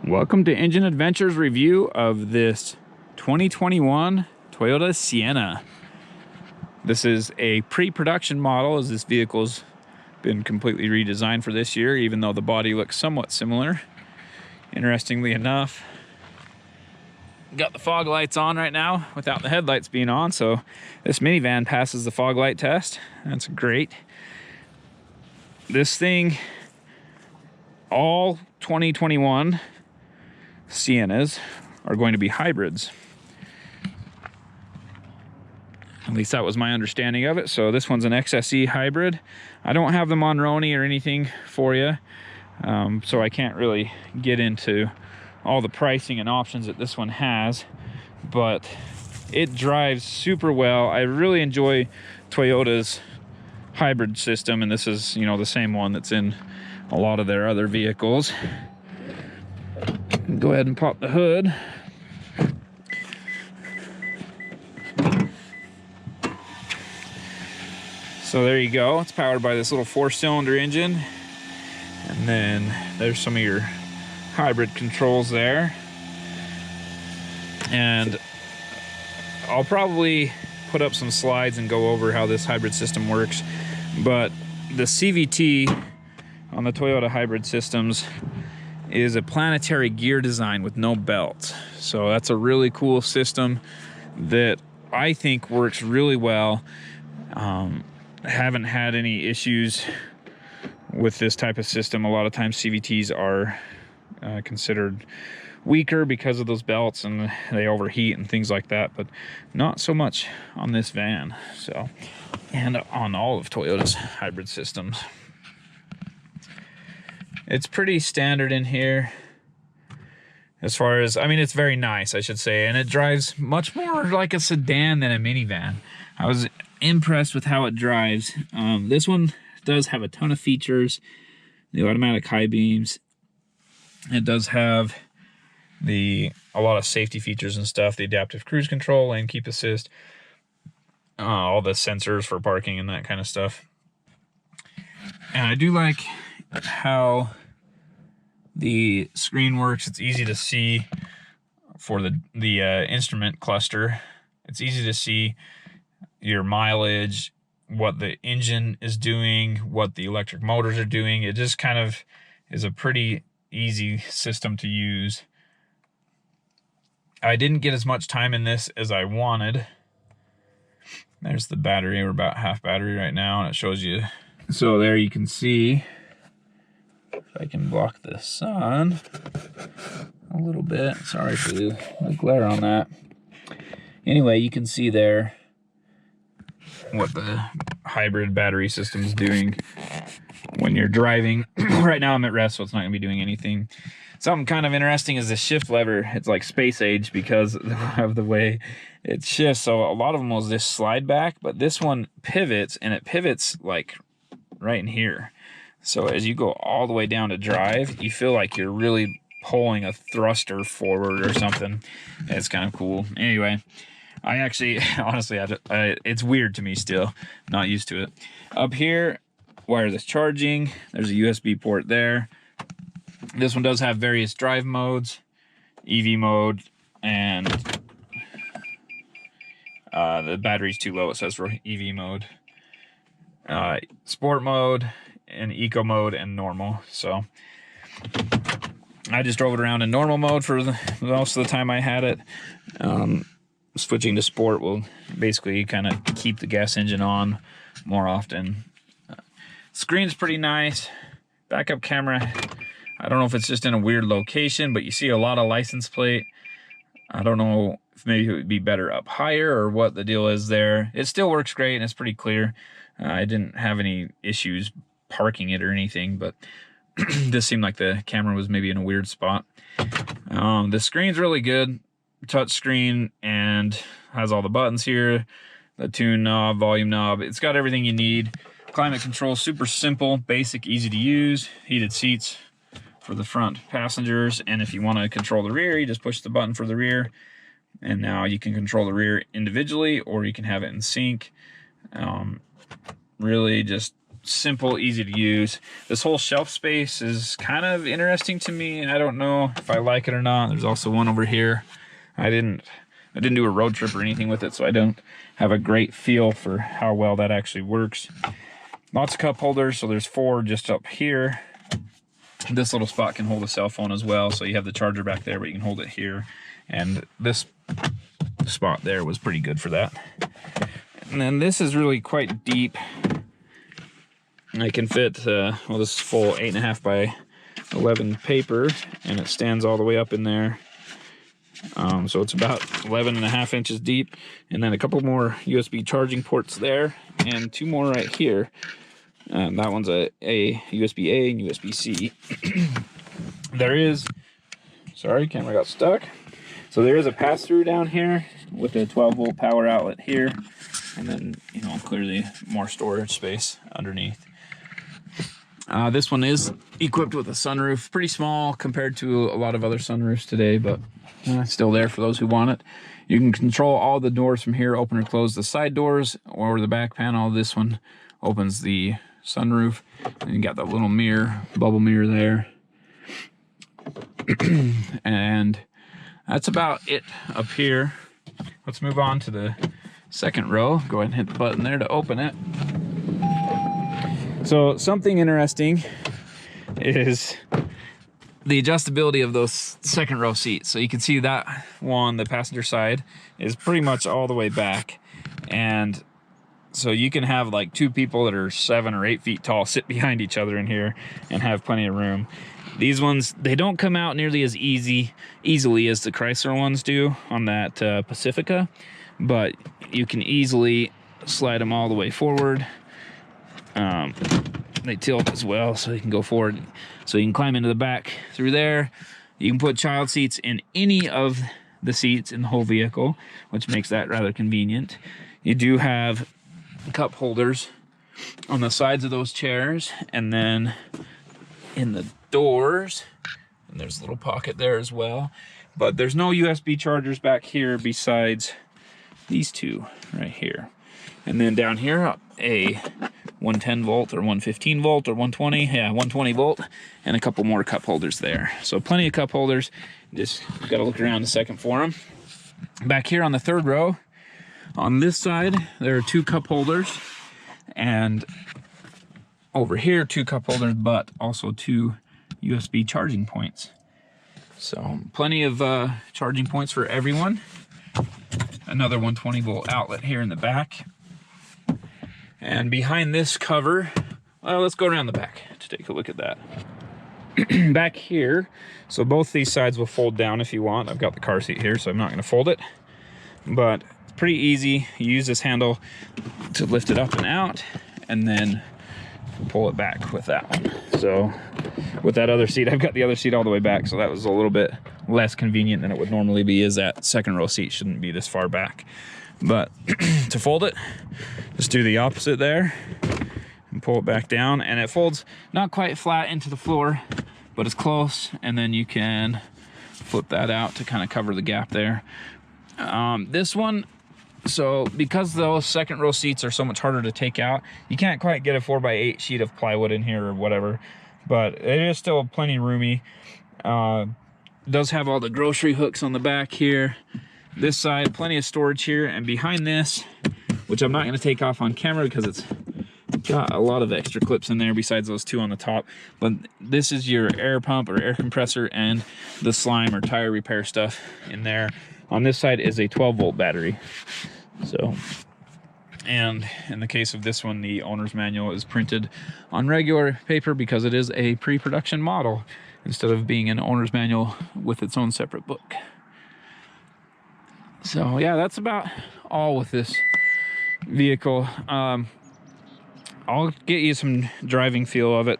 Welcome to Engine Adventures review of this 2021 Toyota Sienna. This is a pre-production model, as this vehicle's been completely redesigned for this year, even though the body looks somewhat similar. Interestingly enough, got the fog lights on right now without the headlights being on, so this minivan passes the fog light test. That's great. This thing, all 2021 Siennas are going to be hybrids. At least that was my understanding of it. So this one's an XSE hybrid. I don't have them on Roni or anything for you, so I can't really get into all the pricing and options that this one has, but it drives super well. I really enjoy Toyota's hybrid system, and this is, you know, the same one that's in a lot of their other vehicles. Go ahead and pop the hood. So there you go. It's powered by this little 4-cylinder engine, and then there's some of your hybrid controls there. And I'll probably put up some slides and go over how this hybrid system works, but the CVT on the Toyota hybrid systems is a planetary gear design with no belt. So that's a really cool system that I think works really well. I haven't had any issues with this type of system. A lot of times CVTs are considered weaker because of those belts and they overheat and things like that, but not so much on this van. So, and on all of Toyota's hybrid systems. It's pretty standard in here as far as, I mean, it's very nice, I should say, and it drives much more like a sedan than a minivan. I was impressed with how it drives. This one does have a ton of features. The automatic high beams. It does have a lot of safety features and stuff. The adaptive cruise control, lane keep assist, all the sensors for parking and that kind of stuff. And I do like how the screen works. It's easy to see for the instrument cluster. It's easy to see your mileage, what the engine is doing, what the electric motors are doing. It just kind of is a pretty easy system to use. I didn't get as much time in this as I wanted. There's the battery. We're about half battery right now, and it shows you. So there you can see, if I can block the sun a little bit. Sorry for the glare on that. Anyway, you can see there what the hybrid battery system is doing when you're driving. Right now I'm at rest, so it's not going to be doing anything. Something kind of interesting is the shift lever. It's like space age because of the way it shifts. So a lot of them will just slide back, but this one pivots, and it pivots like right in here. So as you go all the way down to drive, you feel like you're really pulling a thruster forward or something. It's kind of cool. Anyway, I actually, honestly, it's weird to me still. Not used to it. Up here, wireless charging. There's a USB port there. This one does have various drive modes, EV mode, and the battery's too low, it says, for EV mode. Sport mode, and eco mode, and normal. So I just drove it around in normal mode for most of the time I had it. Switching to sport will basically kind of keep the gas engine on more often. Screen's pretty nice. Backup camera, I don't know if it's just in a weird location, but you see a lot of license plate. I don't know if maybe it would be better up higher or what the deal is there. It still works great and it's pretty clear. I didn't have any issues parking it or anything, but this seemed like the camera was maybe in a weird spot. The screen's really good. Touch screen, and has all the buttons here. The tune knob, volume knob. It's got everything you need. Climate control, super simple, basic, easy to use. Heated seats for the front passengers, and if you want to control the rear, you just push the button for the rear, and now you can control the rear individually, or you can have it in sync. Really just simple, easy to use. This whole shelf space is kind of interesting to me. I don't know if I like it or not. There's also one over here. I didn't do a road trip or anything with it, so I don't have a great feel for how well that actually works. Lots of cup holders, so there's 4 just up here. This little spot can hold a cell phone as well, so you have the charger back there, but you can hold it here. And this spot there was pretty good for that. And then this is really quite deep. I can fit, well, this is full 8.5 by 11 paper, and it stands all the way up in there. So it's about 11.5 inches deep, and then a couple more USB charging ports there, and 2 more right here. That one's a USB-A and USB-C. There is, sorry, camera got stuck. So there is a pass-through down here with a 12-volt power outlet here, and then, you know, clearly more storage space underneath. This one is equipped with a sunroof, pretty small compared to a lot of other sunroofs today, but still there for those who want it. You can control all the doors from here, open or close the side doors or the back panel. This one opens the sunroof, and you got that little mirror, bubble mirror there. And that's about it up here. Let's move on to the second row. Go ahead and hit the button there to open it. So something interesting is the adjustability of those second row seats. So you can see that one, the passenger side, is pretty much all the way back. And so you can have like 2 people that are 7 or 8 feet tall sit behind each other in here and have plenty of room. These ones, they don't come out nearly as easily as the Chrysler ones do on that Pacifica, but you can easily slide them all the way forward. They tilt as well, so you can go forward. So you can climb into the back through there. You can put child seats in any of the seats in the whole vehicle, which makes that rather convenient. You do have cup holders on the sides of those chairs, and then in the doors, and there's a little pocket there as well. But there's no USB chargers back here besides these 2 right here. And then down here, a 110 volt or 115 volt or 120, yeah, 120 volt, and a couple more cup holders there. So plenty of cup holders. Just got to look around a second for them. Back here on the third row, on this side, there are 2 cup holders, and over here, 2 cup holders, but also 2 USB charging points. So plenty of charging points for everyone. Another 120 volt outlet here in the back. And behind this cover, well, let's go around the back to take a look at that. Back here, so both these sides will fold down if you want. I've got the car seat here, so I'm not going to fold it. But it's pretty easy. You use this handle to lift it up and out, and then pull it back with that one. So with that other seat, I've got the other seat all the way back, so that was a little bit less convenient than it would normally be, as that second row seat shouldn't be this far back. But to fold it, just do the opposite there and pull it back down, and it folds not quite flat into the floor, but it's close. And then you can flip that out to kind of cover the gap there. This one, so because those second row seats are so much harder to take out, you can't quite get a 4x8 sheet of plywood in here or whatever, but it is still plenty roomy. It does have all the grocery hooks on the back here. This side, plenty of storage here, and behind this, which I'm not going to take off on camera because it's got a lot of extra clips in there besides those 2 on the top, but this is your air pump or air compressor and the slime or tire repair stuff in there. On this side is a 12 volt battery. So, and in the case of this one, the owner's manual is printed on regular paper because it is a pre-production model instead of being an owner's manual with its own separate book. So yeah, that's about all with this vehicle. I'll get you some driving feel of it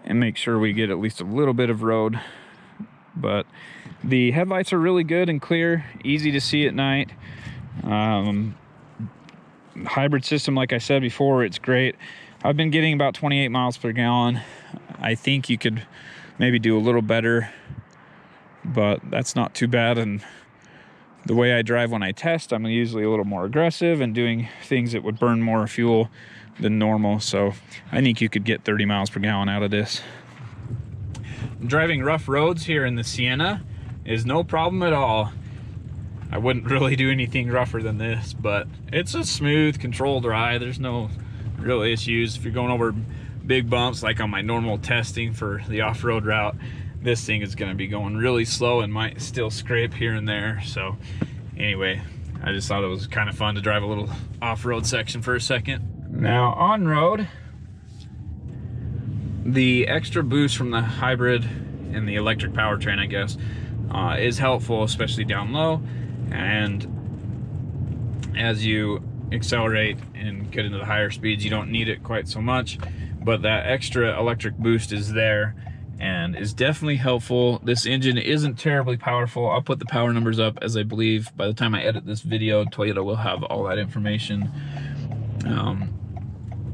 and make sure we get at least a little bit of road. But the headlights are really good and clear, easy to see at night. Hybrid system, like I said before, it's great. I've been getting about 28 miles per gallon. I think you could maybe do a little better, but that's not too bad. And the way I drive when I test, I'm usually a little more aggressive and doing things that would burn more fuel than normal. So I think you could get 30 miles per gallon out of this. Driving rough roads here in the Sienna is no problem at all. I wouldn't really do anything rougher than this, but it's a smooth, controlled ride. There's no real issues. If you're going over big bumps, like on my normal testing for the off-road route, this thing is gonna be going really slow and might still scrape here and there. So anyway, I just thought it was kind of fun to drive a little off-road section for a second. Now on-road, the extra boost from the hybrid and the electric powertrain, I guess, is helpful, especially down low. And as you accelerate and get into the higher speeds, you don't need it quite so much, but that extra electric boost is there and is definitely helpful. This engine isn't terribly powerful. I'll put the power numbers up, as I believe by the time I edit this video, Toyota will have all that information.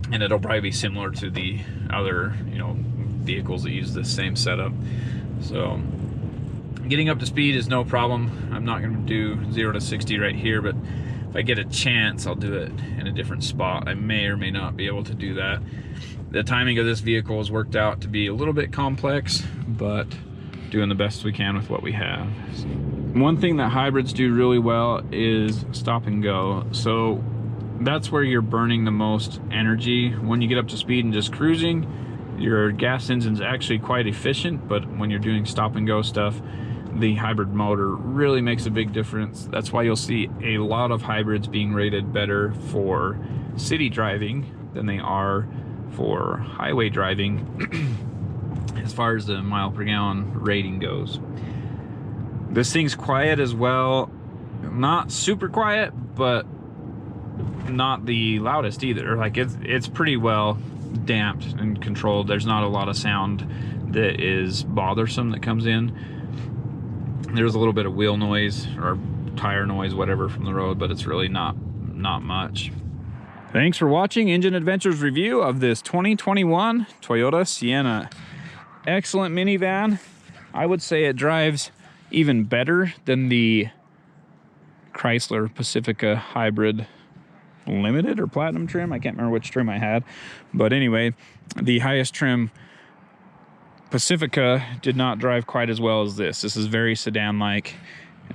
And it'll probably be similar to the other, vehicles that use this same setup. So getting up to speed is no problem. I'm not going to do 0 to 60 right here, but if I get a chance, I'll do it in a different spot. I may or may not be able to do that. The timing of this vehicle has worked out to be a little bit complex, but doing the best we can with what we have. So, one thing that hybrids do really well is stop and go. So that's where you're burning the most energy. When you get up to speed and just cruising, your gas engine's actually quite efficient, but when you're doing stop and go stuff, the hybrid motor really makes a big difference. That's why you'll see a lot of hybrids being rated better for city driving than they are for highway driving as far as the mile per gallon rating goes. This thing's quiet as well. Not super quiet, but not the loudest either. Like it's pretty well damped and controlled. There's not a lot of sound that is bothersome that comes in. There's a little bit of wheel noise or tire noise, whatever, from the road, but it's really not much. Thanks for watching Engine Adventures review of this 2021 Toyota Sienna. Excellent minivan. I would say it drives even better than the Chrysler Pacifica Hybrid Limited or Platinum trim. I can't remember which trim I had, but anyway, the highest trim Pacifica did not drive quite as well as this. This is very sedan-like.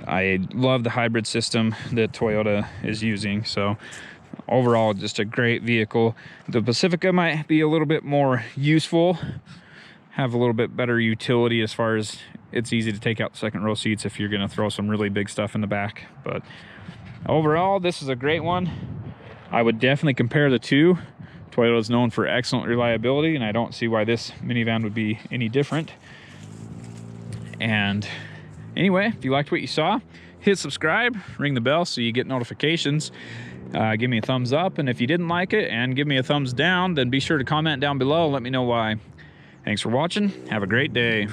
I love the hybrid system that Toyota is using. So overall, just a great vehicle. The Pacifica might be a little bit more useful, have a little bit better utility as far as it's easy to take out the second row seats if you're going to throw some really big stuff in the back. But overall, this is a great one. I would definitely compare the two. Toyota is known for excellent reliability, and I don't see why this minivan would be any different. And anyway, if you liked what you saw, hit subscribe, ring the bell so you get notifications. Give me a thumbs up, and if you didn't like it and give me a thumbs down, then be sure to comment down below and let me know why. Thanks for watching. Have a great day.